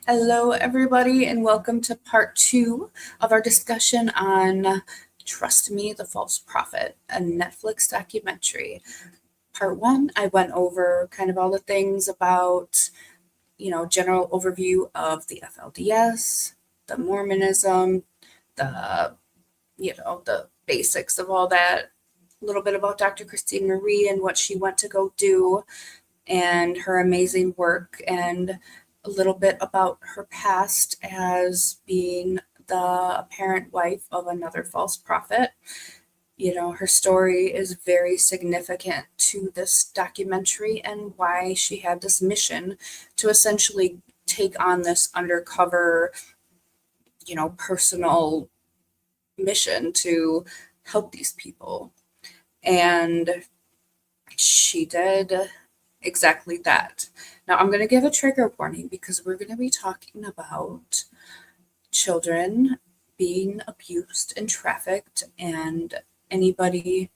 Hello, everybody, and welcome to part 2 of our discussion on Trust Me, the False Prophet, a Netflix documentary. Part 1, I went over kind of all the things about, general overview of the FLDS, the Mormonism, the basics of all that, a little bit about Dr. Christine Marie and what she went to go do, and her amazing work, and a little bit about her past as being the apparent wife of another false prophet. Her story is very significant to this documentary and why she had this mission to essentially take on this undercover, personal mission to help these people. And she did exactly that. Now, I'm going to give a trigger warning because we're going to be talking about children being abused and trafficked, and anybody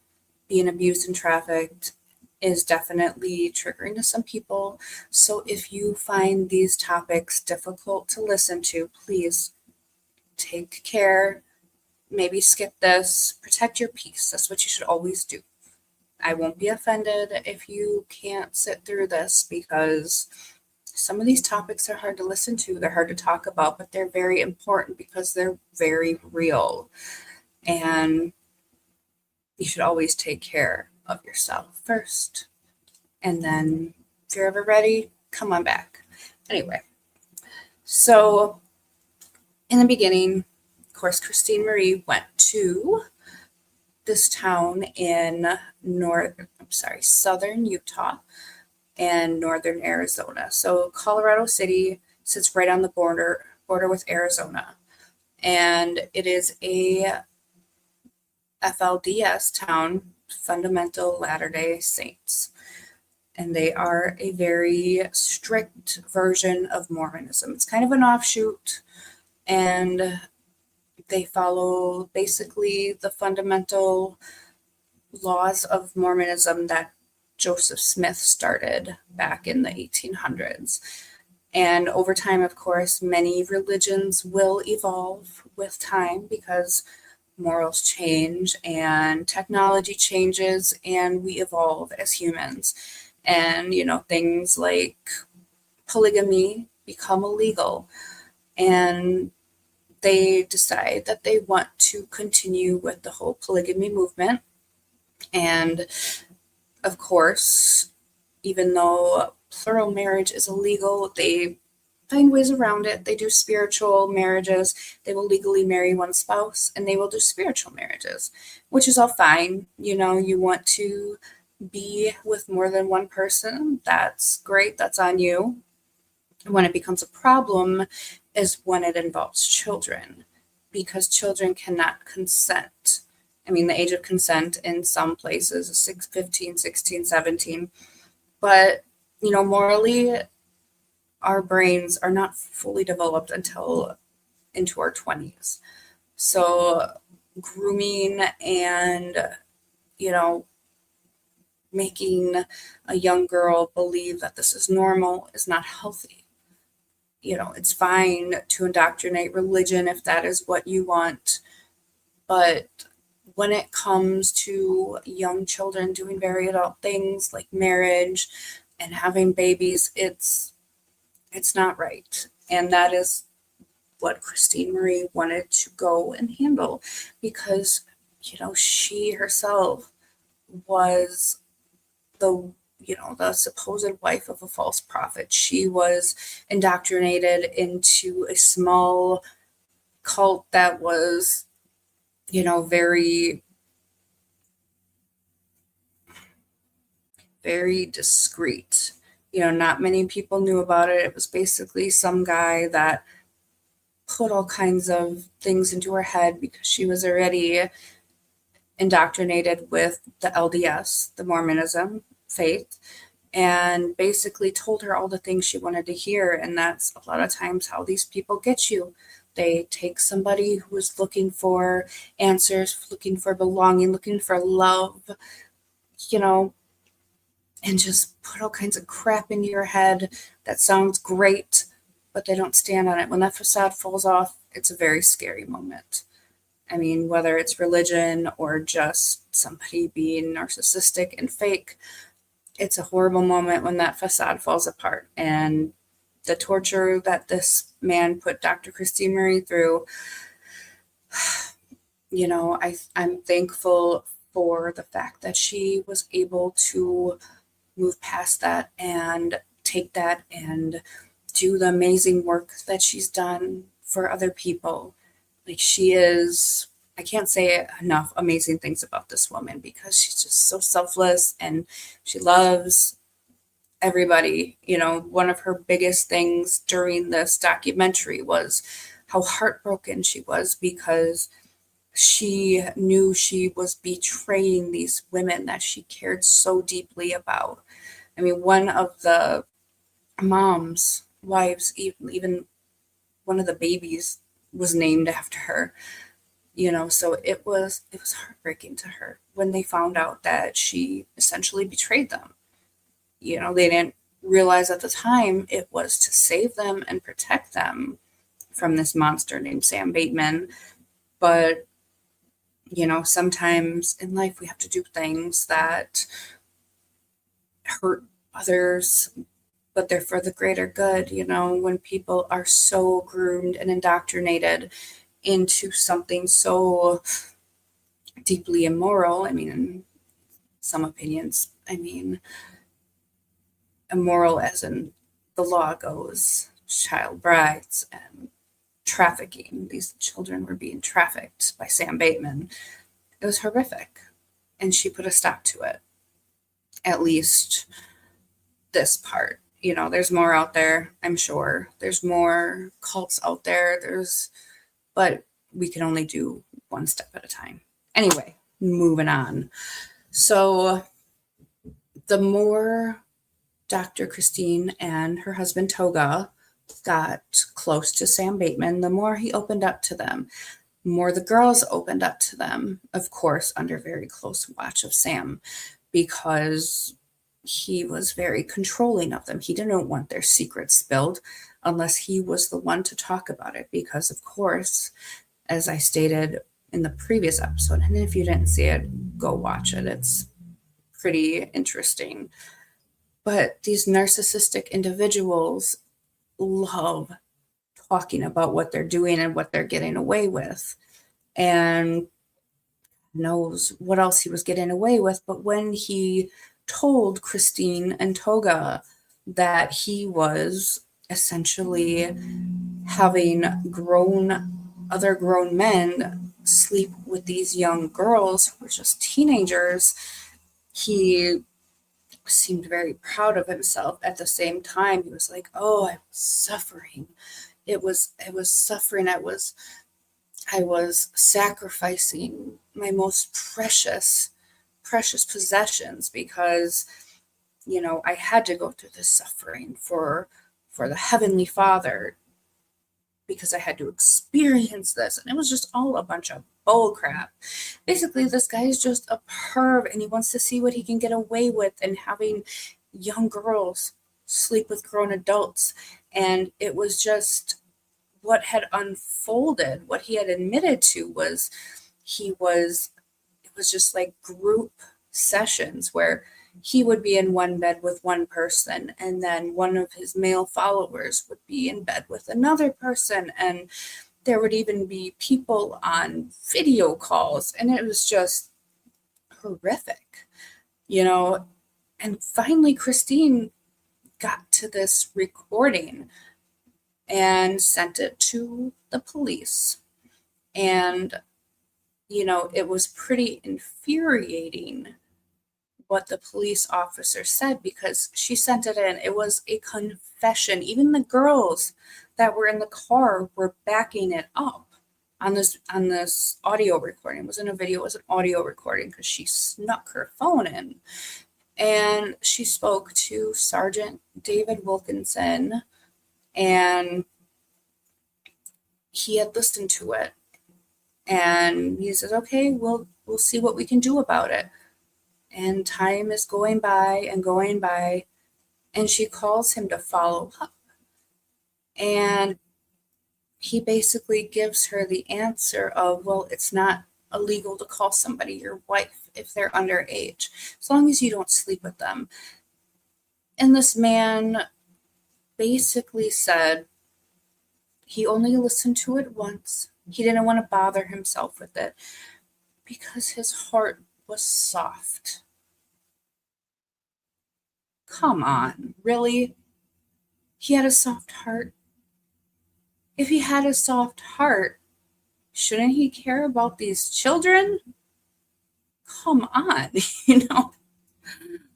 being abused and trafficked is definitely triggering to some people. So if you find these topics difficult to listen to, please take care. Maybe skip this. Protect your peace. That's what you should always do. I won't be offended if you can't sit through this because some of these topics are hard to listen to. They're hard to talk about, but they're very important because they're very real. And you should always take care of yourself first. And then if you're ever ready, come on back. Anyway, so in the beginning, of course, Christine Marie went to this town in southern Utah and northern Arizona. So Colorado City sits right on the border with Arizona. And it is a FLDS town, Fundamental Latter-day Saints. And they are a very strict version of Mormonism. It's kind of an offshoot, and they follow basically the fundamental laws of Mormonism that Joseph Smith started back in the 1800s. And over time, of course, many religions will evolve with time because morals change and technology changes and we evolve as humans. And, things like polygamy become illegal. And they decide that they want to continue with the whole polygamy movement. And of course, even though plural marriage is illegal, they find ways around it. They do spiritual marriages. They will legally marry one spouse and they will do spiritual marriages, which is all fine. You want to be with more than one person. That's great. That's on you. When it becomes a problem is when it involves children, because children cannot consent. I mean, the age of consent in some places is 15, 16, 17. But, morally, our brains are not fully developed until into our 20s. So grooming and, making a young girl believe that this is normal is not healthy. It's fine to indoctrinate religion if that is what you want. But when it comes to young children doing very adult things like marriage and having babies, it's not right. And that is what Christine Marie wanted to go and handle because, she herself was the supposed wife of a false prophet. She was indoctrinated into a small cult that was, very, very discreet. Not many people knew about it. It was basically some guy that put all kinds of things into her head because she was already indoctrinated with the LDS, the Mormonism faith, and basically told her all the things she wanted to hear. And that's a lot of times how these people get you. They take somebody who is looking for answers, looking for belonging, looking for love, and just put all kinds of crap into your head that sounds great, but they don't stand on it. When that facade falls off, it's a very scary moment. I mean, whether it's religion or just somebody being narcissistic and fake, it's a horrible moment when that facade falls apart. And the torture that this man put Dr. Christine Marie through, I'm thankful for the fact that she was able to move past that and take that and do the amazing work that she's done for other people. Like, I can't say enough amazing things about this woman because she's just so selfless and she loves everybody. One of her biggest things during this documentary was how heartbroken she was because she knew she was betraying these women that she cared so deeply about. I mean, one of the mom's wives, even one of the babies was named after her. So it was heartbreaking to her when they found out that she essentially betrayed them. They didn't realize at the time it was to save them and protect them from this monster named Sam Bateman. But sometimes in life we have to do things that hurt others, but they're for the greater good. When people are so groomed and indoctrinated into something so deeply immoral, I mean, in some opinions, immoral as in the law goes, child brides and trafficking. These children were being trafficked by Sam Bateman. It was horrific. And she put a stop to it. At least this part. There's more out there, I'm sure. There's more cults out there. But we can only do one step at a time. Anyway, moving on. So the more Dr. Christine and her husband Toga got close to Sam Bateman, the more he opened up to them. The more the girls opened up to them, of course, under very close watch of Sam, because he was very controlling of them. He didn't want their secrets spilled unless he was the one to talk about it, because, of course, as I stated in the previous episode, and if you didn't see it, go watch it. It's pretty interesting. But these narcissistic individuals love talking about what they're doing and what they're getting away with, and knows what else he was getting away with. But when he told Christine and Toga that he was essentially having other grown men sleep with these young girls who were just teenagers, he seemed very proud of himself. At the same time, he was like, oh, I was suffering. It was suffering. I was sacrificing my most precious possessions because, I had to go through this suffering for the Heavenly Father, because I had to experience this. And it was just all a bunch of bull crap. Basically, this guy is just a perv and he wants to see what he can get away with, and having young girls sleep with grown adults. And it was just what had unfolded. What he had admitted to was it was just like group sessions where he would be in one bed with one person, and then one of his male followers would be in bed with another person, and there would even be people on video calls, and it was just horrific, And finally, Christine got to this recording and sent it to the police. And, it was pretty infuriating what the police officer said, because she sent it in. It was a confession. Even the girls that were in the car were backing it up on this audio recording. It wasn't a video, it was an audio recording, because she snuck her phone in. And she spoke to Sergeant David Wilkinson, and he had listened to it. And he says, okay, we'll see what we can do about it. And time is going by and going by, and she calls him to follow up. And he basically gives her the answer of, well, it's not illegal to call somebody your wife if they're underage, as long as you don't sleep with them. And this man basically said he only listened to it once. He didn't want to bother himself with it because his heart was soft. Come on, really? He had a soft heart? If he had a soft heart, shouldn't he care about these children? Come on, you know?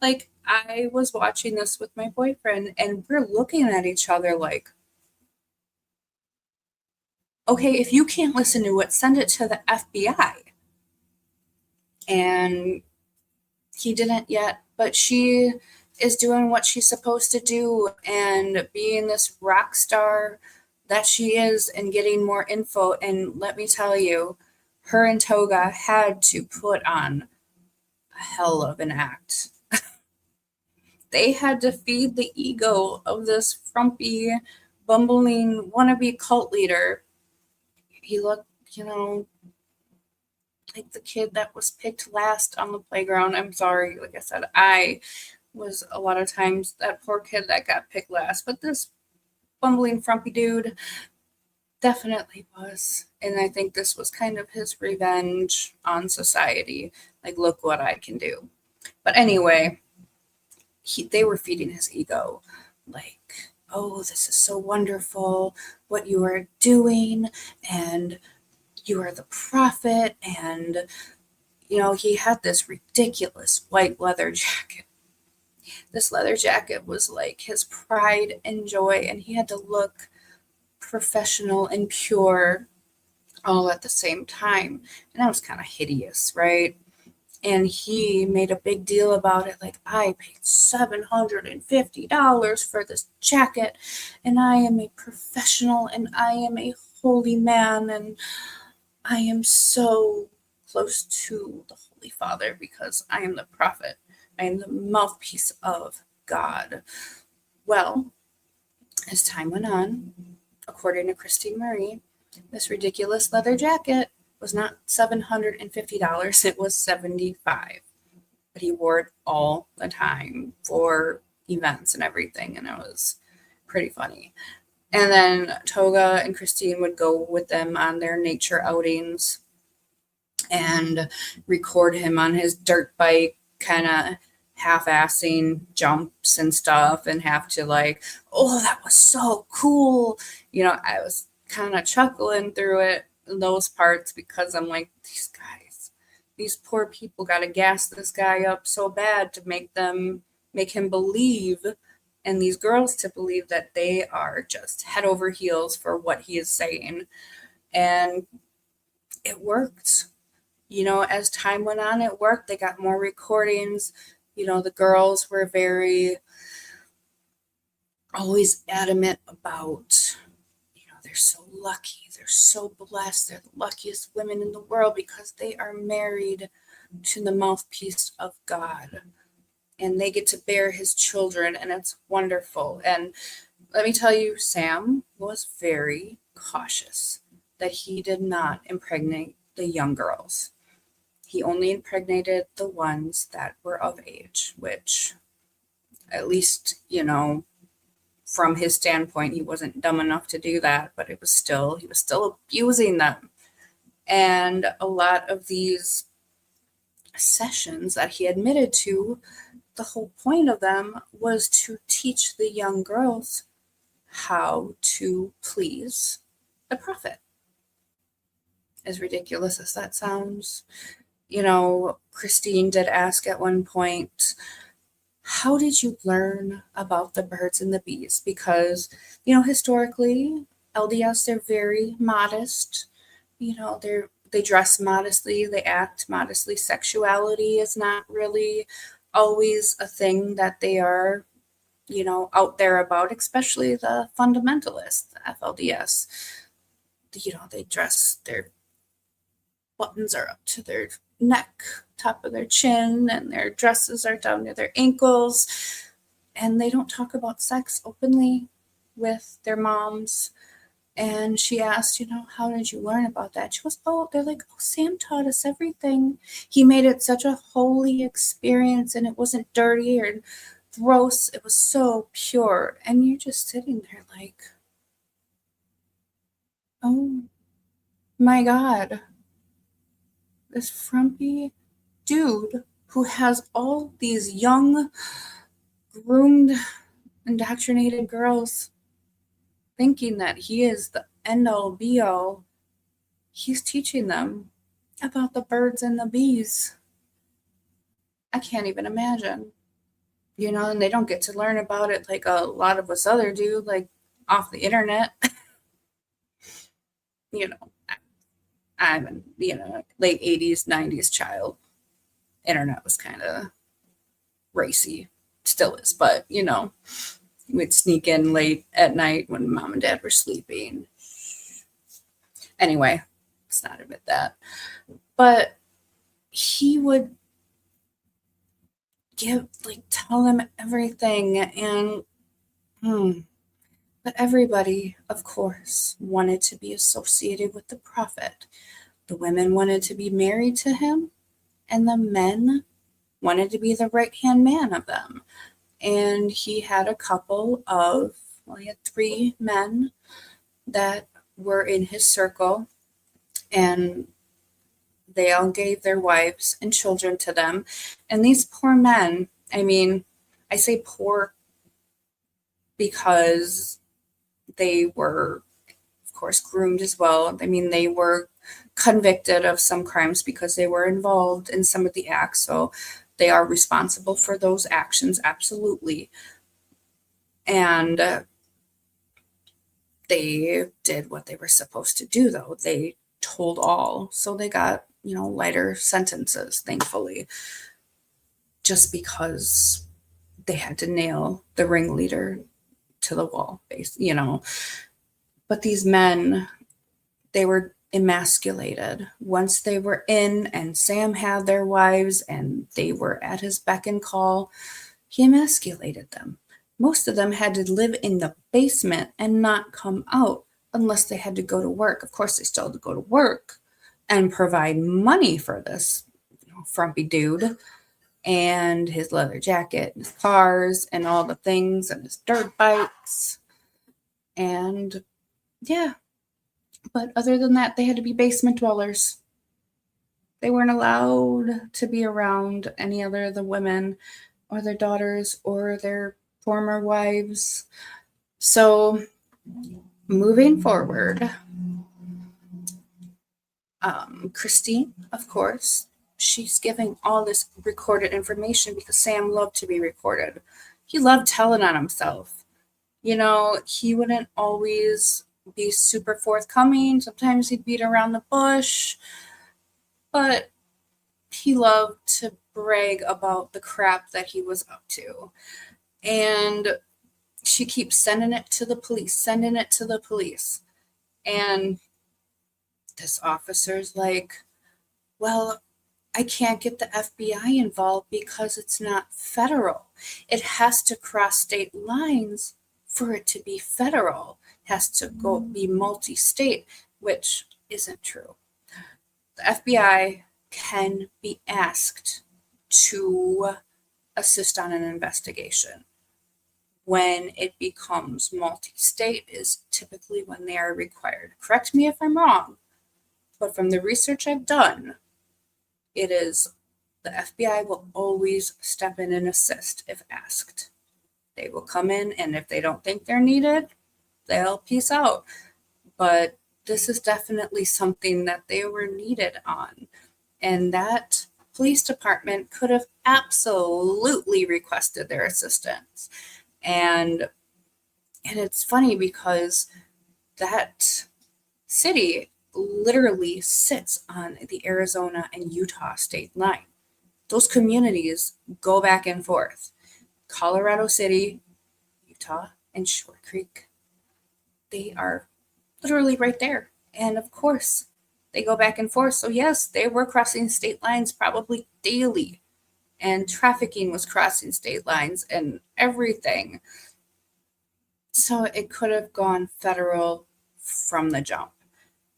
Like, I was watching this with my boyfriend, and we're looking at each other like, okay, if you can't listen to it, send it to the FBI. And he didn't yet, but she is doing what she's supposed to do and being this rock star that she is and getting more info. And let me tell you, her and Toga had to put on a hell of an act. They had to feed the ego of this frumpy, bumbling wannabe cult leader. He looked, like the kid that was picked last on the playground. I'm sorry, like I said, I was a lot of times that poor kid that got picked last, but this bumbling frumpy dude definitely was. And I think this was kind of his revenge on society. Like, look what I can do. But anyway, they were feeding his ego. Like, oh, this is so wonderful what you are doing, and you are the prophet. And, he had this ridiculous white leather jacket. This leather jacket was like his pride and joy, and he had to look professional and pure all at the same time. And that was kind of hideous, right? And he made a big deal about it, like, I paid $750 for this jacket, and I am a professional, and I am a holy man, and I am so close to the Holy Father because I am the prophet. I am the mouthpiece of God. Well, as time went on, according to Christine Marie, this ridiculous leather jacket was not $750, it was $75. But he wore it all the time for events and everything, and it was pretty funny. And then Toga and Christine would go with them on their nature outings and record him on his dirt bike, kind of half-assing jumps and stuff, and have to like, oh, that was so cool. I was kind of chuckling through it, those parts, because I'm like, these poor people got to gas this guy up so bad to make him believe, and these girls to believe, that they are just head over heels for what he is saying. And it worked. As time went on, it worked. They got more recordings. The girls were very always adamant about, they're so lucky. They're so blessed. They're the luckiest women in the world because they are married to the mouthpiece of God, and they get to bear his children, and it's wonderful. And let me tell you, Sam was very cautious that he did not impregnate the young girls. He only impregnated the ones that were of age, which, at least, from his standpoint, he wasn't dumb enough to do that, but he was still abusing them. And a lot of these sessions that he admitted to, the whole point of them was to teach the young girls how to please the prophet. As ridiculous as that sounds, Christine did ask at one point, how did you learn about the birds and the bees? Because, historically, LDS, they're very modest. They dress modestly, they act modestly. Sexuality is not really always a thing that they are, out there about, especially the fundamentalists, the FLDS. They dress, their buttons are up to their neck, top of their chin, and their dresses are down to their ankles, and they don't talk about sex openly. with their moms. And she asked, how did you learn about that? She goes, they're like, Sam taught us everything. He made it such a holy experience, and it wasn't dirty or gross. It was so pure. And you're just sitting there like, oh my God, this frumpy dude who has all these young, groomed, indoctrinated girls thinking that he is the end all be all. He's teaching them about the birds and the bees. I can't even imagine. And they don't get to learn about it like a lot of us other do, like off the internet. I'm a late 80s, 90s child. Internet was kind of racy. Still is, but we'd sneak in late at night when mom and dad were sleeping. Anyway, let's not admit that. But he would tell them everything, and but everybody, of course, wanted to be associated with the prophet. The women wanted to be married to him, and the men wanted to be the right-hand man of them. And he had he had 3 men that were in his circle, and they all gave their wives and children to them. And these poor men, I say poor because they were, of course, groomed as well. They were convicted of some crimes because they were involved in some of the acts. So they are responsible for those actions, absolutely. And they did what they were supposed to do, though. They told all. So they got, lighter sentences, thankfully, just because they had to nail the ringleader to the wall, But these men, they were emasculated. Once they were in and Sam had their wives and they were at his beck and call, he emasculated them. Most of them had to live in the basement and not come out unless they had to go to work. Of course, they still had to go to work and provide money for this frumpy dude and his leather jacket and his cars and all the things and his dirt bikes. And yeah, but other than that, they had to be basement dwellers. They weren't allowed to be around any other of the women or their daughters or their former wives. So moving forward, Christine, of course, she's giving all this recorded information because Sam loved to be recorded. He loved telling on himself. He wouldn't always be super forthcoming. Sometimes he'd beat around the bush, but he loved to brag about the crap that he was up to. And she keeps sending it to the police. And this officer's like, well, I can't get the FBI involved because it's not federal. It has to cross state lines for it to be federal. It has to be multi-state, which isn't true. The FBI can be asked to assist on an investigation. When it becomes multi-state is typically when they are required. Correct me if I'm wrong, but from the research I've done, it is the FBI will always step in and assist if asked. They will come in, and if they don't think they're needed, they'll peace out. But this is definitely something that they were needed on. And that police department could have absolutely requested their assistance. And it's funny because that city literally sits on the Arizona and Utah state line. Those communities go back and forth. Colorado City, Utah, and Short Creek. They are literally right there. And of course, they go back and forth. So yes, they were crossing state lines probably daily. And trafficking was crossing state lines and everything. So it could have gone federal from the jump.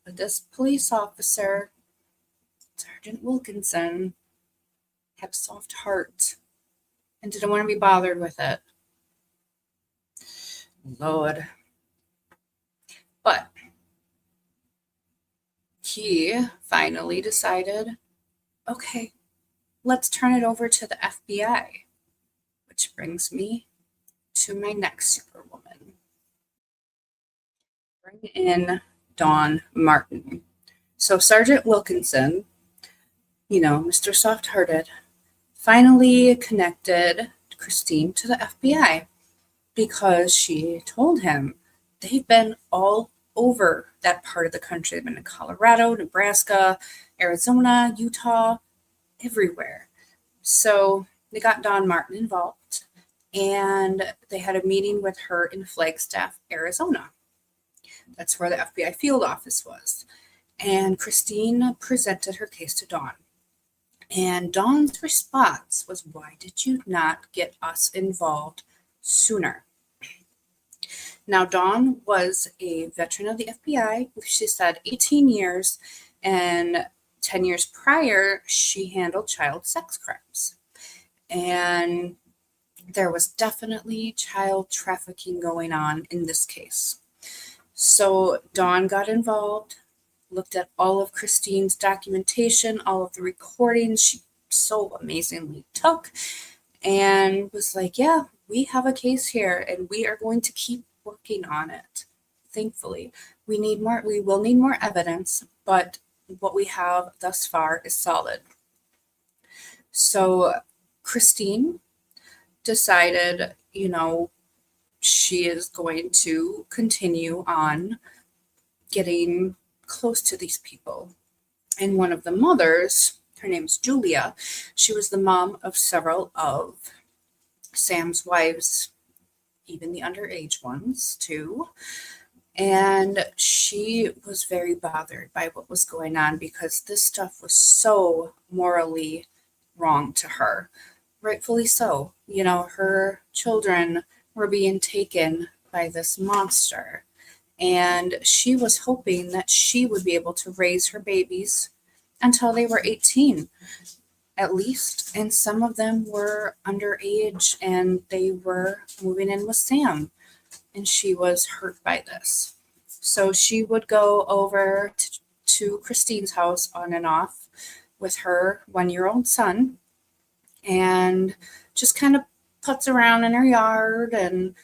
But this police officer, Sergeant Wilkinson, had a soft heart and didn't want to be bothered with it. Lord. But he finally decided, okay, let's turn it over to the FBI. Which brings me to my next superwoman. Bring in Dawn Martin. So Sergeant Wilkinson, Mr. Soft-Hearted, finally connected Christine to the FBI because she told him they've been all over that part of the country. They've been in Colorado, Nebraska, Arizona, Utah, everywhere. So they got Dawn Martin involved, and they had a meeting with her in Flagstaff, Arizona. That's where the FBI field office was. And Christine presented her case to Dawn. And Dawn's response was, why did you not get us involved sooner? Now, Dawn was a veteran of the FBI. She said 18 years, and 10 years prior, she handled child sex crimes. And there was definitely child trafficking going on in this case. So Dawn got involved, looked at all of Christine's documentation, all of the recordings she so amazingly took, and was like, yeah, we have a case here and we are going to keep working on it. Thankfully, we will need more evidence, but what we have thus far is solid. So Christine decided, she is going to continue on getting close to these people. And one of the mothers, her name's Julia, she was the mom of several of Sam's wives, even the underage ones too. And she was very bothered by what was going on because this stuff was so morally wrong to her. Rightfully so. Her children were being taken by this monster. And she was hoping that she would be able to raise her babies until they were 18, at least. And some of them were underage and they were moving in with Sam. And she was hurt by this. So she would go over to Christine's house on and off with her 1-year-old son and just kind of putz around in her yard and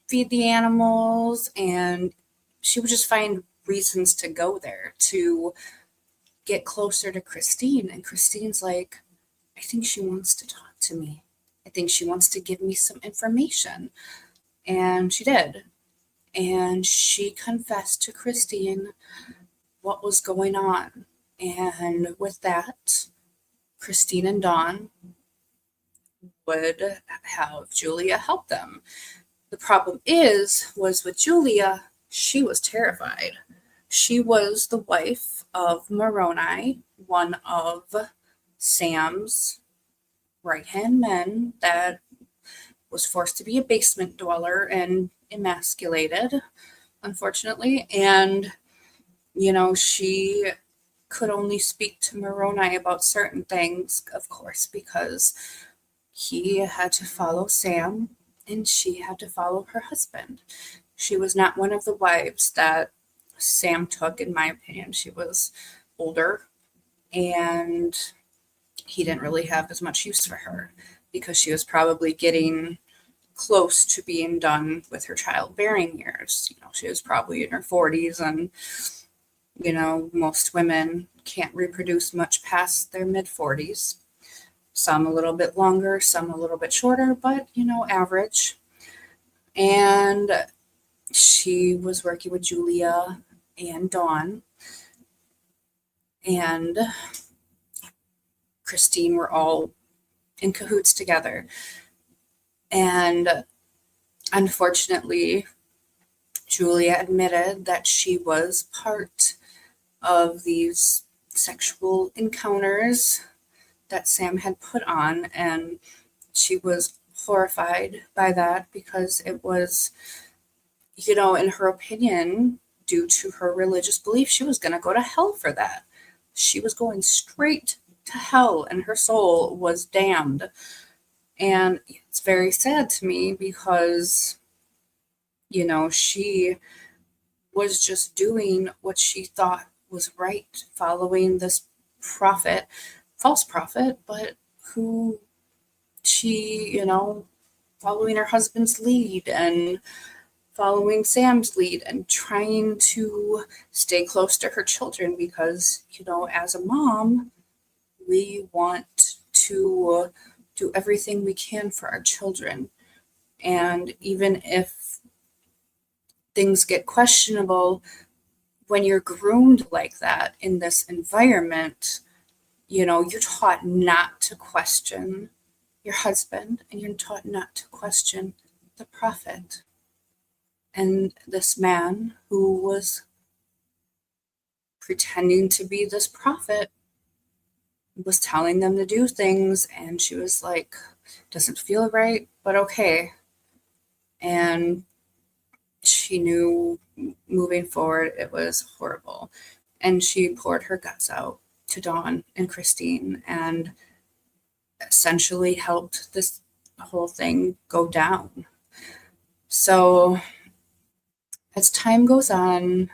feed the animals. And she would just find reasons to go there to get closer to Christine. And Christine's like, I think she wants to talk to me. I think she wants to give me some information. And she did. And she confessed to Christine what was going on. And with that, Christine and Dawn would have Julia help them. The problem was with Julia, she was terrified. She was the wife of Moroni, one of Sam's right-hand men that was forced to be a basement dweller and emasculated, unfortunately. And, she could only speak to Moroni about certain things, of course, because he had to follow Sam and she had to follow her husband. She was not one of the wives that Sam took, in my opinion. She was older and he didn't really have as much use for her because she was probably getting close to being done with her childbearing years. She was probably in her 40s and, most women can't reproduce much past their mid-40s. Some a little bit longer, some a little bit shorter, but, average. And she was working with Julia and Dawn. And Christine were all in cahoots together. And unfortunately, Julia admitted that she was part of these sexual encounters that Sam had put on, and she was horrified by that because it was in her opinion, due to her religious belief, she was going to go to hell for that. She was going straight to hell and her soul was damned. And it's very sad to me because, she was just doing what she thought was right, following this prophet, false prophet, but who she, following her husband's lead and following Sam's lead and trying to stay close to her children because, as a mom, we want to do everything we can for our children. And even if things get questionable, when you're groomed like that in this environment, you're taught not to question your husband and you're taught not to question the prophet. And this man who was pretending to be this prophet was telling them to do things, and she was like, doesn't feel right, but okay. And she knew moving forward it was horrible. And she poured her guts out to Dawn and Christine and essentially helped this whole thing go down. So as time goes on,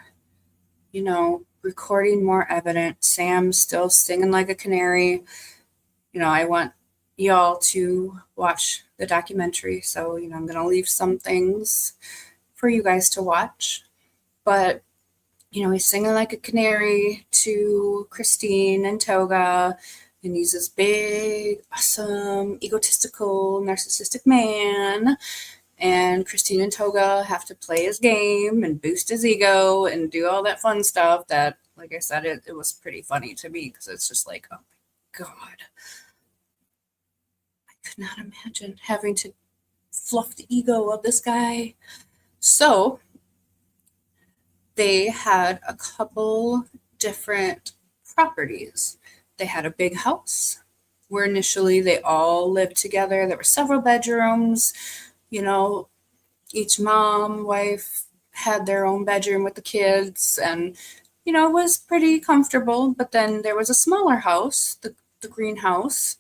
recording more evidence, Sam's still singing like a canary. I want y'all to watch the documentary. So, I'm going to leave some things for you guys to watch. But, he's singing like a canary to Christine and Toga. And he's this big, awesome, egotistical, narcissistic man. And Christine and Toga have to play his game and boost his ego and do all that fun stuff that, like I said, it was pretty funny to me because it's just like, oh my God. I could not imagine having to fluff the ego of this guy. So they had a couple different properties. They had a big house where initially they all lived together. There were several bedrooms. Each mom, wife had their own bedroom with the kids and, it was pretty comfortable. But then there was a smaller house, the greenhouse,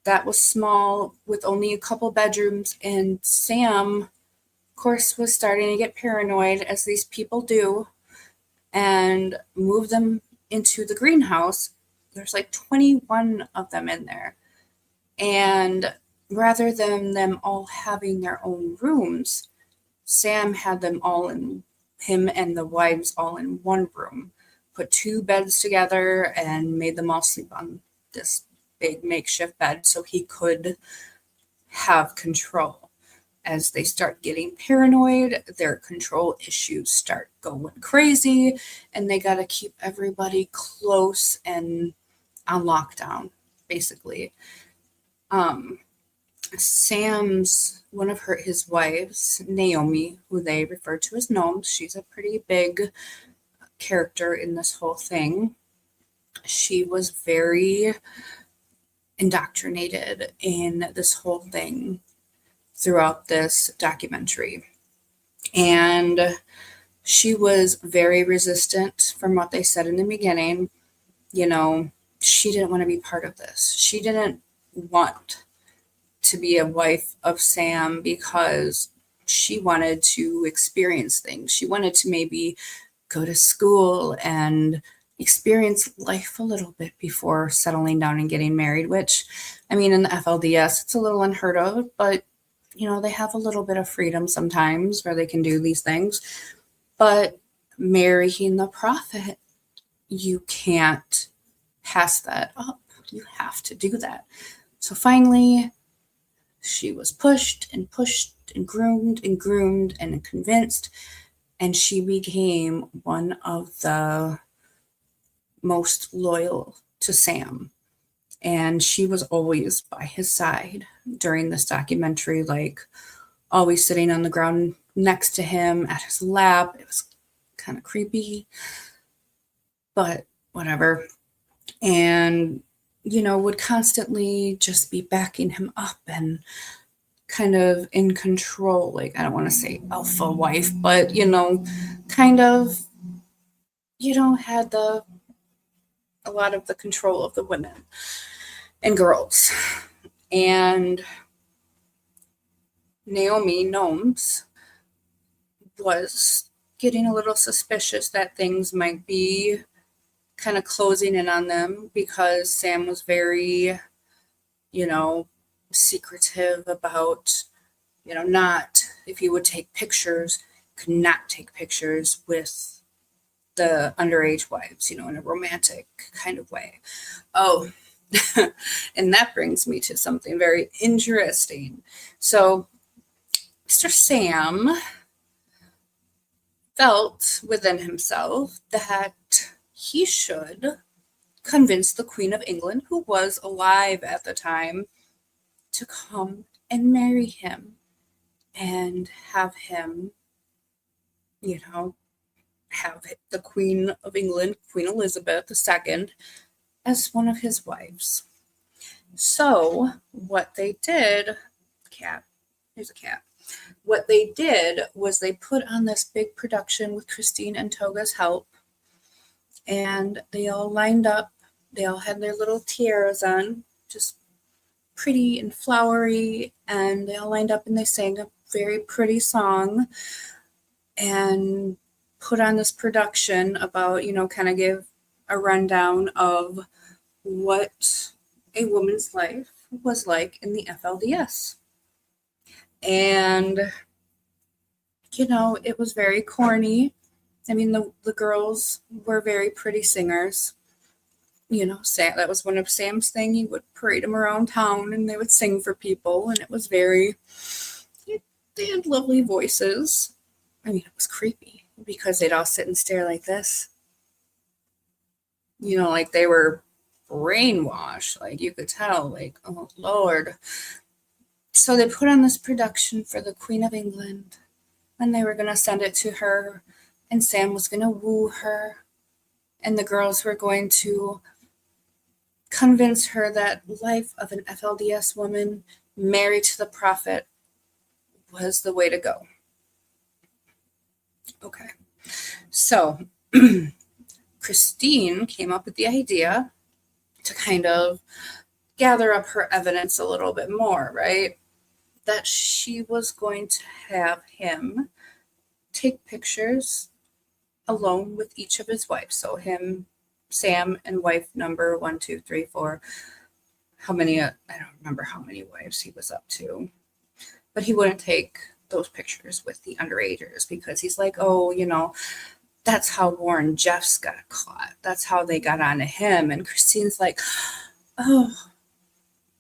that was small with only a couple bedrooms. And Sam, of course, was starting to get paranoid, as these people do, and moved them into the greenhouse. There's like 21 of them in there. And rather than them all having their own rooms, Sam had them all him and the wives all in one room, put two beds together and made them all sleep on this big makeshift bed so he could have control. As they start getting paranoid, their control issues start going crazy, and they got to keep everybody close and on lockdown, basically. One of his wives, Naomi, who they refer to as Gnome, she's a pretty big character in this whole thing. She was very indoctrinated in this whole thing throughout this documentary. And she was very resistant from what they said in the beginning. She didn't want to be part of this. She didn't want to be a wife of Sam because she wanted to experience things. She wanted to maybe go to school and experience life a little bit before settling down and getting married, which, in the FLDS, it's a little unheard of, but, they have a little bit of freedom sometimes where they can do these things. But marrying the prophet, you can't pass that up. You have to do that. So finally, she was pushed and groomed and convinced, and she became one of the most loyal to Sam. And she was always by his side during this documentary, like always sitting on the ground next to him at his lap. It was kind of creepy, but whatever. And would constantly just be backing him up and kind of in control. Like, I don't want to say alpha wife, but, kind of, had a lot of the control of the women and girls. And Naomi Gnomes was getting a little suspicious that things might be kind of closing in on them, because Sam was very, secretive about, not, if he would take pictures, could not take pictures with the underage wives, in a romantic kind of way. Oh, and that brings me to something very interesting. So, Mr. Sam felt within himself that he should convince the Queen of England, who was alive at the time, to come and marry him and have him, have the Queen of England, Queen Elizabeth II, as one of his wives. So what they did, here's a cat. What they did was they put on this big production with Christine and Toga's help, and they all lined up. They all had their little tiaras on, just pretty and flowery, and they all lined up and they sang a very pretty song and put on this production about, kind of give a rundown of what a woman's life was like in the FLDS. And, it was very corny. I mean, the girls were very pretty singers. Sam, that was one of Sam's thing. He would parade them around town and they would sing for people. And it was they had lovely voices. I mean, it was creepy because they'd all sit and stare like this. Like they were brainwashed. Like you could tell, like, oh, Lord. So they put on this production for the Queen of England, and they were going to send it to her, and Sam was going to woo her, and the girls were going to convince her that life of an FLDS woman married to the prophet was the way to go. Okay. So Christine came up with the idea to kind of gather up her evidence a little bit more, right? That she was going to have him take pictures alone with each of his wives. So him, Sam, and wife number 1, 2, 3, 4. How many? I don't remember how many wives he was up to. But he wouldn't take those pictures with the underagers because he's like, oh, that's how Warren Jeffs got caught. That's how they got onto him. And Christine's like, oh,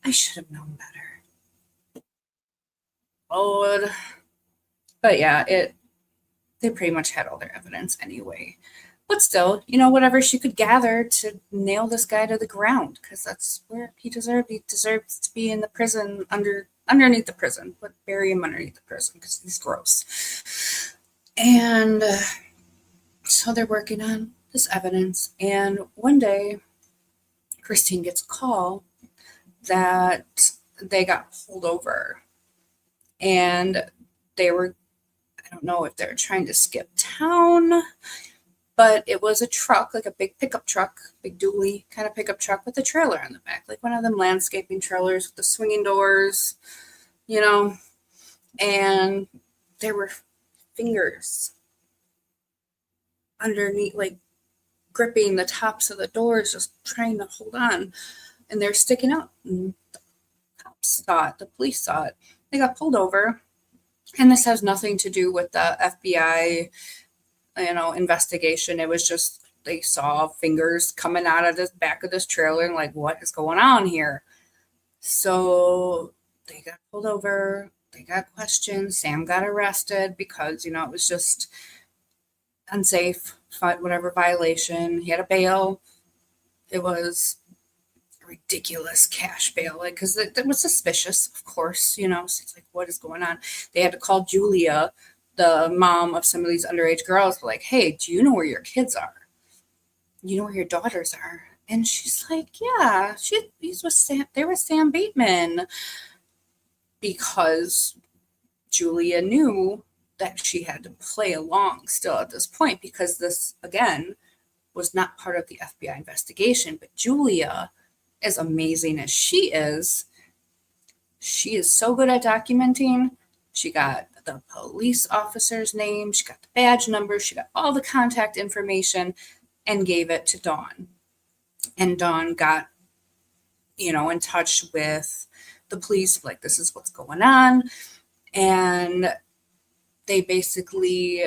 I should have known better. Lord. But yeah, they pretty much had all their evidence anyway. But still, whatever she could gather to nail this guy to the ground, because that's where he deserved. He deserves to be in the prison, underneath the prison, but bury him underneath the prison because he's gross. And so they're working on this evidence. And one day, Christine gets a call that they got pulled over. And they were, I don't know if they were trying to skip town, but it was a truck, like a big pickup truck, big dually kind of pickup truck with a trailer on the back, like one of them landscaping trailers with the swinging doors, and there were fingers underneath, like gripping the tops of the doors, just trying to hold on, and they're sticking out. And the cops saw it, the police saw it. They got pulled over, and this has nothing to do with the FBI, investigation. It was just they saw fingers coming out of the back of this trailer and like, what is going on here? So they got pulled over. They got questioned. Sam got arrested because, it was just unsafe, whatever violation. He had a bail. It was ridiculous cash bail, like, because that was suspicious, of course, so it's like, what is going on? They had to call Julia, the mom of some of these underage girls, like, hey, do you know where your kids are? You know where your daughters are? And she's like, yeah, he's with Sam. They were Sam Bateman. because Julia knew that she had to play along still at this point, because this, again, was not part of the FBI investigation. But Julia, as amazing as she is so good at documenting. She got the police officer's name, she got the badge number, she got all the contact information, and gave it to Dawn. And Dawn got, in touch with the police, like, this is what's going on. And they basically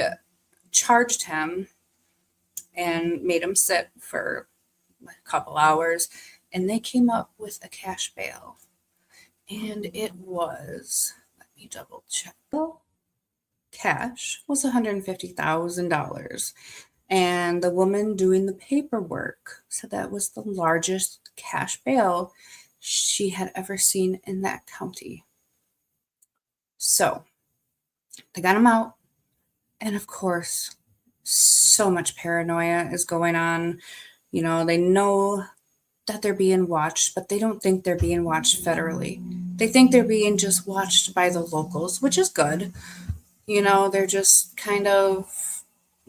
charged him and made him sit for a couple hours. And they came up with a cash bail. And it was, let me double check. Cash was $150,000. And the woman doing the paperwork said that was the largest cash bail she had ever seen in that county. So they got him out. And of course, so much paranoia is going on. They know that they're being watched, but they don't think they're being watched federally. They think they're being just watched by the locals, which is good. They're just kind of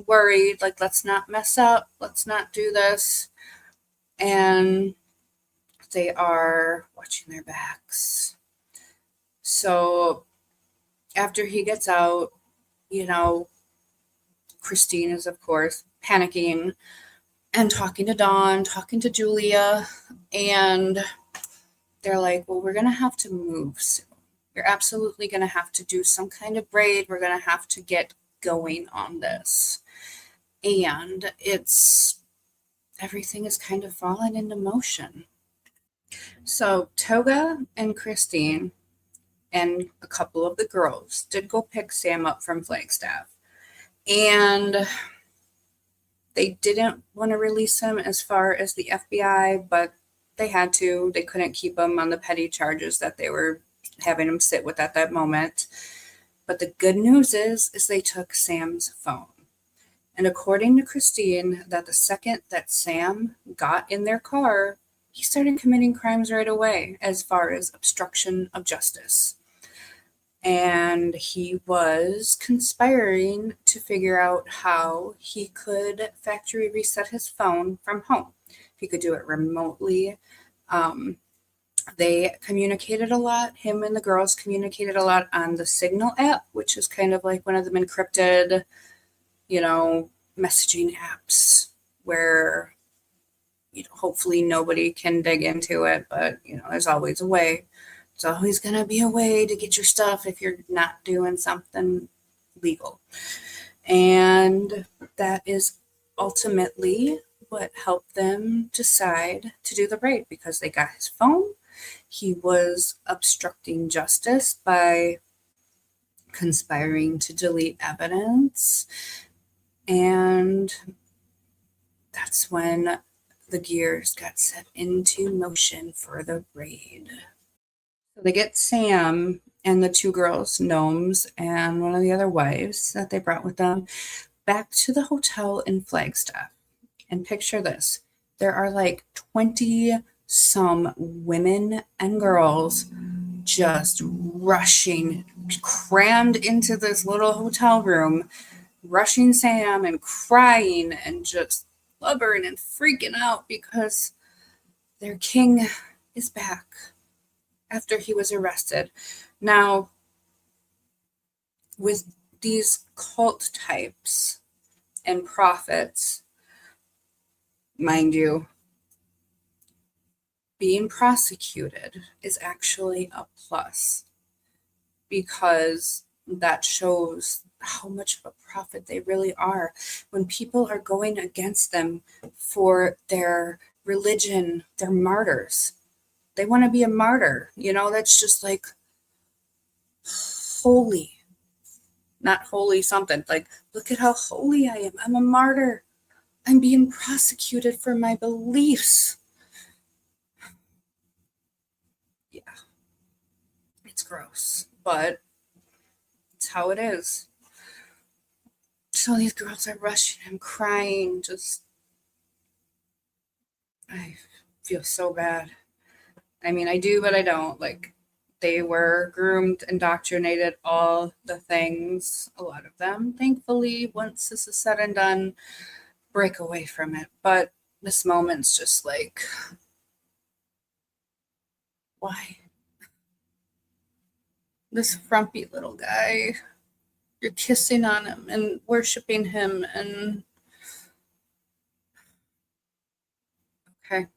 worried, like, let's not mess up, let's not do this. And they are watching their backs. So after he gets out, Christine is, of course, panicking and talking to Dawn, talking to Julia, and they're like, well, we're going to have to move soon. You're absolutely going to have to do some kind of braid. We're going to have to get going on this. And everything is kind of falling into motion. So Toga and Christine and a couple of the girls did go pick Sam up from Flagstaff. And they didn't want to release him as far as the FBI, but they had to. They couldn't keep him on the petty charges that they were having him sit with at that moment. But the good news is they took Sam's phone. And according to Christine, that the second that Sam got in their car, he started committing crimes right away as far as obstruction of justice. And he was conspiring to figure out how he could factory reset his phone from home. He could do it remotely. They communicated a lot. Him and the girls communicated a lot on the Signal app, which is kind of like one of them encrypted, messaging apps where, hopefully nobody can dig into it. But, there's always a way. There's always going to be a way to get your stuff if you're not doing something legal. And that is ultimately what helped them decide to do the raid, because they got his phone. He was obstructing justice by conspiring to delete evidence. And that's when the gears got set into motion for the raid. So they get Sam and the two girls, Gnomes, and one of the other wives that they brought with them back to the hotel in Flagstaff. And picture this. There are like 20 some women and girls just rushing, crammed into this little hotel room, rushing Sam and crying and just blubbering and freaking out because their king is back after he was arrested. Now, with these cult types and prophets, mind you, being prosecuted is actually a plus, because that shows how much of a prophet they really are. When people are going against them for their religion, they're martyrs. They want to be a martyr. That's just like holy. Not holy something. Like, look at how holy I am. I'm a martyr. I'm being prosecuted for my beliefs. Yeah. It's gross, but it's how it is. So these girls are rushing and crying. I feel so bad. I mean, I do, but I don't. Like, They were groomed, indoctrinated, all the things. A lot of them, thankfully, once this is said and done, break away from it. But this moment's just like, why? This frumpy little guy, you're kissing on him and worshiping him, and okay. I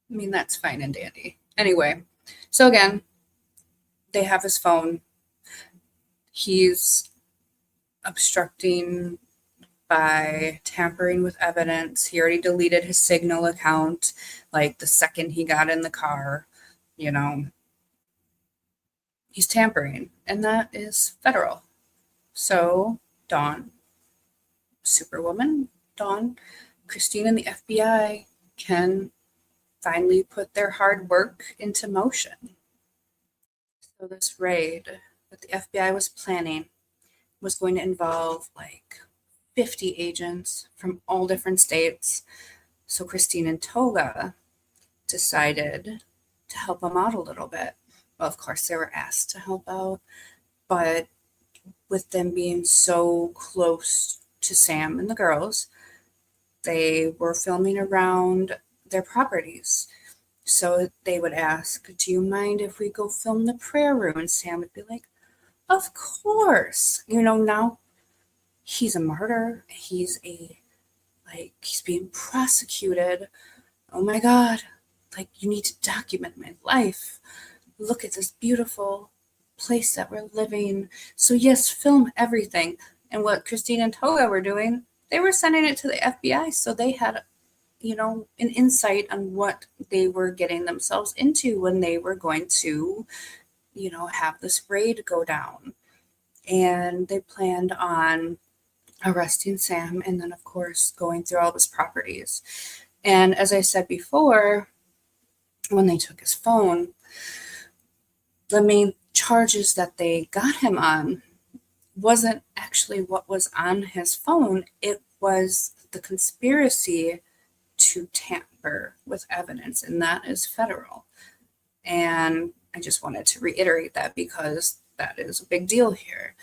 mean, that's fine and dandy. Anyway, so again, they have his phone. He's obstructing by tampering with evidence. He already deleted his Signal account like the second he got in the car. You know, he's tampering, and that is federal. So, Dawn, Superwoman, Dawn, Christine, and the FBI can finally put their hard work into motion. So, this raid that the FBI was planning was going to involve like 50 agents from all different states. So, Christine and Toga decided to help them out a little bit. Well, of course, they were asked to help out, but with them being so close to Sam and the girls, they were filming around their properties. So they would ask, "Do you mind if we go film the prayer room?" And Sam would be like, "Of course." Now he's a martyr. He's being prosecuted. Oh my God. You need to document my life. Look at this beautiful place that we're living. So yes, film everything. And what Christine and Toga were doing, they were sending it to the FBI. So they had, an insight on what they were getting themselves into when they were going to, have this raid go down. And they planned on arresting Sam and then, of course, going through all of his properties. And as I said before, when they took his phone, the main charges that they got him on wasn't actually what was on his phone. It was the conspiracy to tamper with evidence, and that is federal. And I just wanted to reiterate that because that is a big deal here.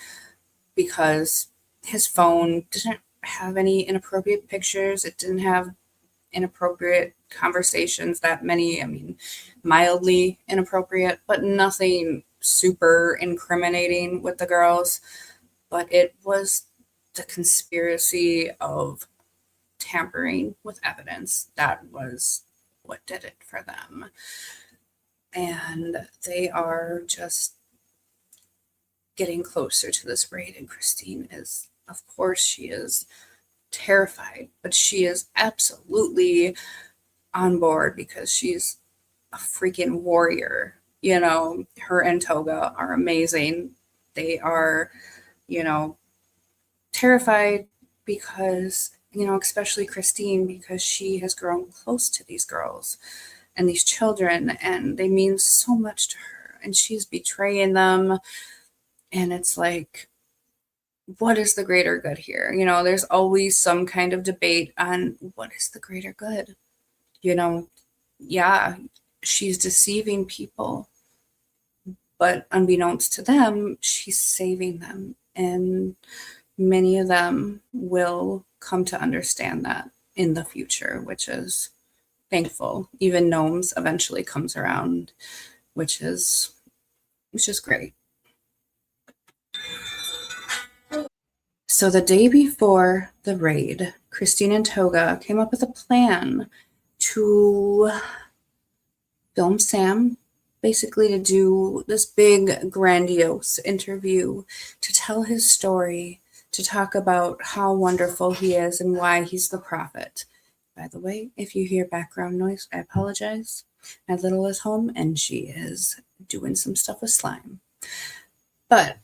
Because his phone didn't have any inappropriate pictures. It didn't have inappropriate conversations, that many. I mean, mildly inappropriate, but nothing super incriminating with the girls. But it was the conspiracy of tampering with evidence that was what did it for them. And they are just getting closer to this raid, and Christine is, of course, she is terrified, but she is absolutely on board because she's a freaking warrior. Her and Toga are amazing. They are, terrified because, especially Christine, because she has grown close to these girls and these children, and they mean so much to her, and she's betraying them. And it's like, what is the greater good here? There's always some kind of debate on what is the greater good. Yeah, she's deceiving people, but unbeknownst to them, she's saving them. And many of them will come to understand that in the future, which is thankful. Even Gnomes eventually comes around, which is great. So the day before the raid, Christine and Toga came up with a plan to film Sam, basically to do this big, grandiose interview, to tell his story, to talk about how wonderful he is and why he's the prophet. By the way, if you hear background noise, I apologize. My little is home and she is doing some stuff with slime. But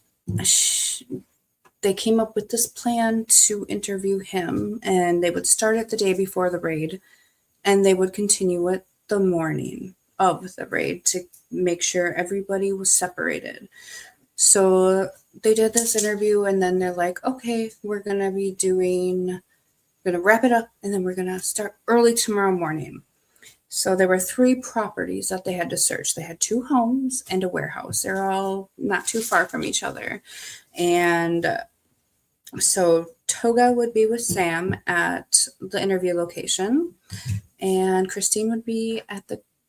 they came up with this plan to interview him, and they would start it the day before the raid, and they would continue it the morning of the raid to make sure everybody was separated. So they did this interview, and then they're like, okay, we're going to wrap it up, and then we're going to start early tomorrow morning. So there were 3 properties that they had to search. They had 2 homes and a warehouse. They're all not too far from each other. And so Toga would be with Sam at the interview location, and Christine would be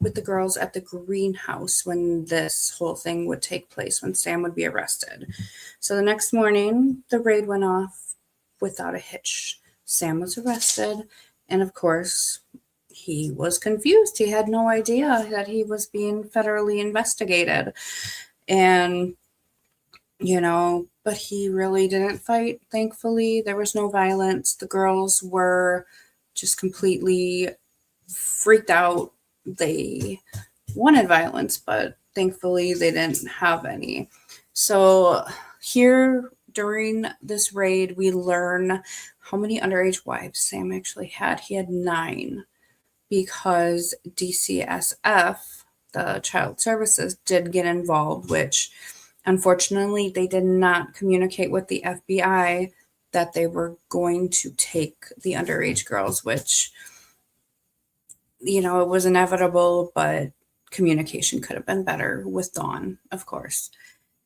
with the girls at the greenhouse when this whole thing would take place, when Sam would be arrested. So the next morning, the raid went off without a hitch. Sam was arrested, and of course, he was confused. He had no idea that he was being federally investigated. And, but he really didn't fight, thankfully. There was no violence. The girls were just completely freaked out. They wanted violence, but thankfully they didn't have any. So here during this raid, we learn how many underage wives Sam actually had. He had 9, because DCSF, the Child Services, did get involved, which unfortunately they did not communicate with the FBI that they were going to take the underage girls, which, it was inevitable, but communication could have been better with Dawn, of course.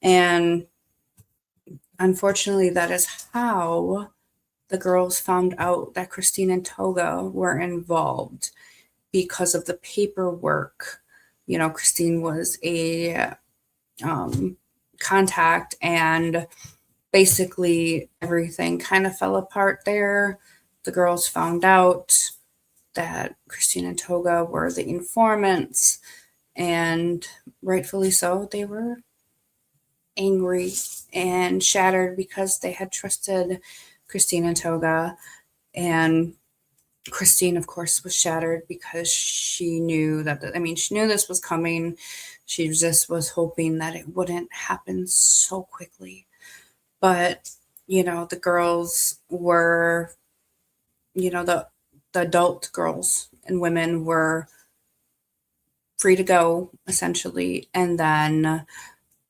And unfortunately, that is how the girls found out that Christine and Toga were involved, because of the paperwork. Christine was a contact, and basically everything kind of fell apart there. The girls found out that Christine and Toga were the informants, and rightfully so, they were angry and shattered because they had trusted Christine and Toga. And Christine, of course, was shattered because she knew she knew this was coming. She just was hoping that it wouldn't happen so quickly. But, the girls were, the adult girls and women were free to go, essentially. And then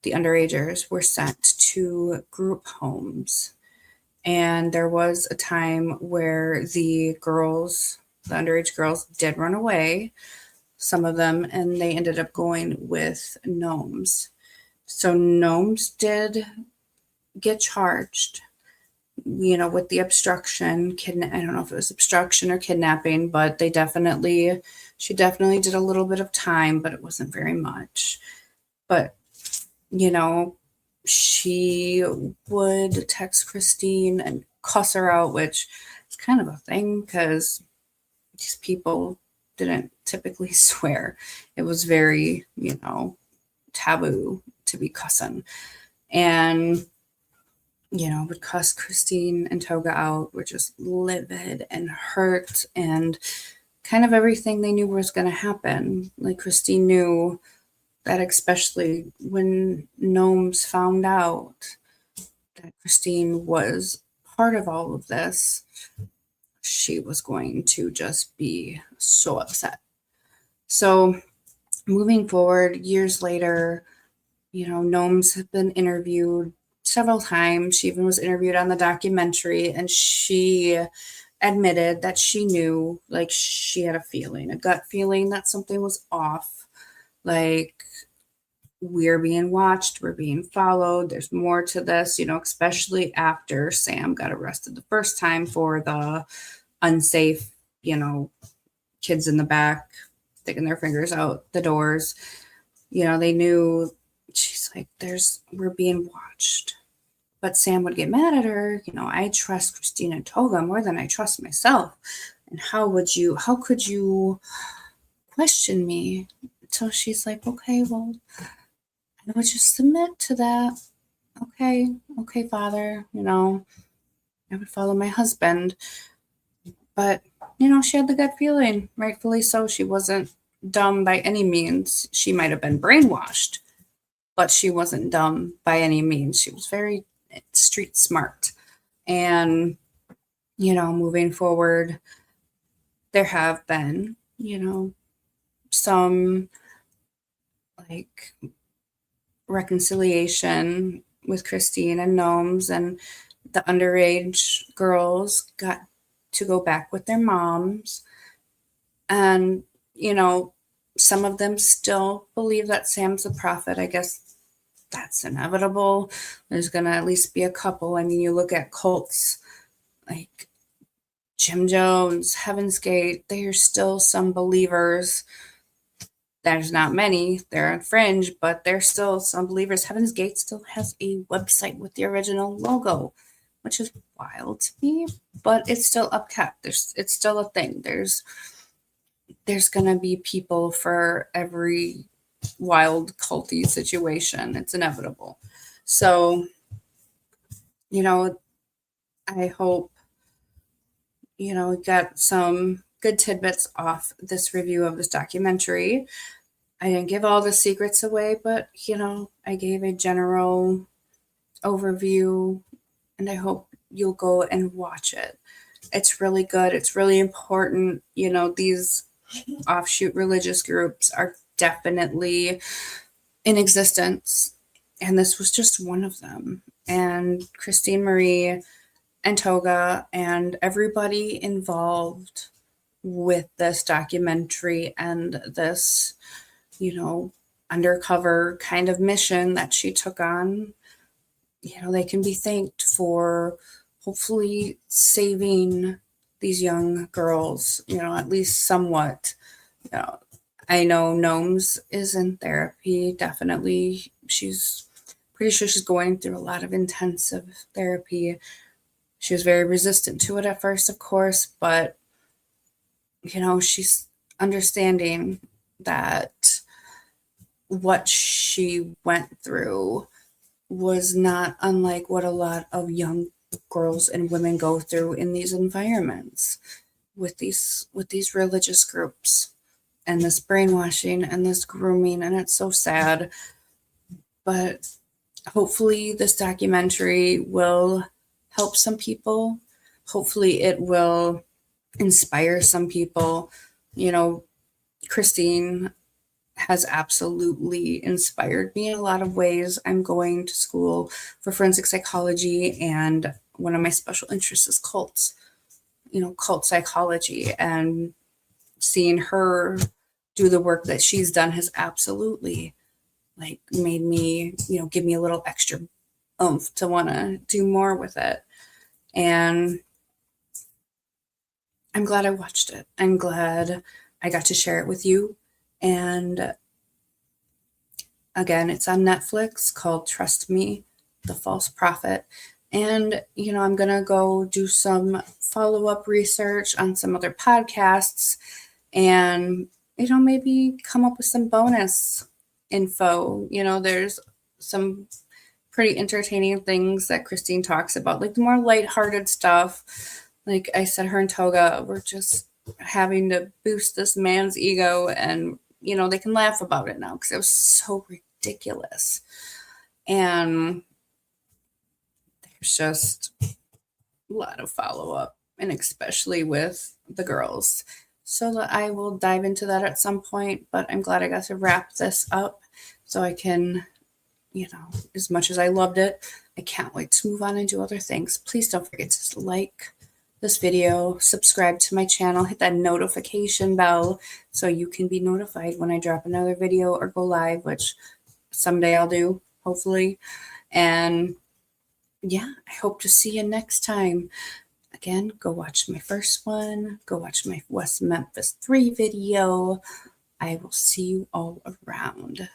the underagers were sent to group homes. And there was a time where the underage girls did run away, some of them, and they ended up going with gnomes. So gnomes did get charged, with the obstruction, I don't know if it was obstruction or kidnapping, but she definitely did a little bit of time, but it wasn't very much. But, she would text Christine and cuss her out, which is kind of a thing because these people didn't typically swear. It was very, taboo to be cussing. And, would cuss Christine and Toga out, were just livid and hurt, and kind of everything they knew was going to happen. Like, Christine knew that, especially when gnomes found out that Christine was part of all of this, she was going to just be so upset. So moving forward, years later, gnomes have been interviewed several times. She even was interviewed on the documentary, and she admitted that she knew, like, she had a gut feeling that something was off. Like, we're being watched, we're being followed, there's more to this, especially after Sam got arrested the first time for the unsafe, kids in the back sticking their fingers out the doors. They knew, she's like, we're being watched. But Sam would get mad at her, I trust Christine and Toga more than I trust myself. And how could you question me? So she's like, okay, well, I would just submit to that. Okay, Father, I would follow my husband. But, she had the gut feeling, rightfully so. She wasn't dumb by any means. She might have been brainwashed, but she wasn't dumb by any means. She was very street smart. And, moving forward, there have been, some, like, reconciliation with Christine and gnomes, and the underage girls got to go back with their moms. And, you know, some of them still believe that Sam's the prophet. I guess that's inevitable. There's going to at least be a couple. I mean, you look at cults like Jim Jones, Heaven's Gate, there's still some believers. There's not many. They're on fringe, but there's still some believers. Heaven's Gate still has a website with the original logo, which is wild to me, but it's still upkept. It's still a thing. There's gonna be people for every wild culty situation. It's inevitable. So, I hope, got some good tidbits off this review of this documentary. I didn't give all the secrets away, but, I gave a general overview, and I hope you'll go and watch it. It's really good. It's really important. These offshoot religious groups are definitely in existence, and this was just one of them. And Christine Marie and Toga and everybody involved with this documentary and this, undercover kind of mission that she took on, they can be thanked for hopefully saving these young girls, at least somewhat. I know Gnomes is in therapy, definitely. She's pretty sure she's going through a lot of intensive therapy. She was very resistant to it at first, of course, but, she's understanding that what she went through was not unlike what a lot of young girls and women go through in these environments with these religious groups and this brainwashing and this grooming, and it's so sad. But hopefully this documentary will help some people. Hopefully it will inspire some people. Christine has absolutely inspired me in a lot of ways. I'm going to school for forensic psychology, and one of my special interests is cults, cult psychology, and seeing her do the work that she's done has absolutely made me, give me a little extra oomph to want to do more with it. And I'm glad I watched it. I'm glad I got to share it with you. And again, it's on Netflix, called Trust Me, The False Prophet. And, I'm going to go do some follow-up research on some other podcasts and, maybe come up with some bonus info. There's some pretty entertaining things that Christine talks about, like the more lighthearted stuff. Like I said, her and Toga were just having to boost this man's ego, and they can laugh about it now because it was so ridiculous. And there's just a lot of follow-up, and especially with the girls. So I will dive into that at some point, but I'm glad I got to wrap this up so I can, as much as I loved it, I can't wait to move on and do other things. Please don't forget to like this video, subscribe to my channel, hit that notification bell so you can be notified when I drop another video or go live, which someday I'll do, hopefully. And yeah, I hope to see you next time. Again, go watch my first one. Go watch my West Memphis 3 video. I will see you all around.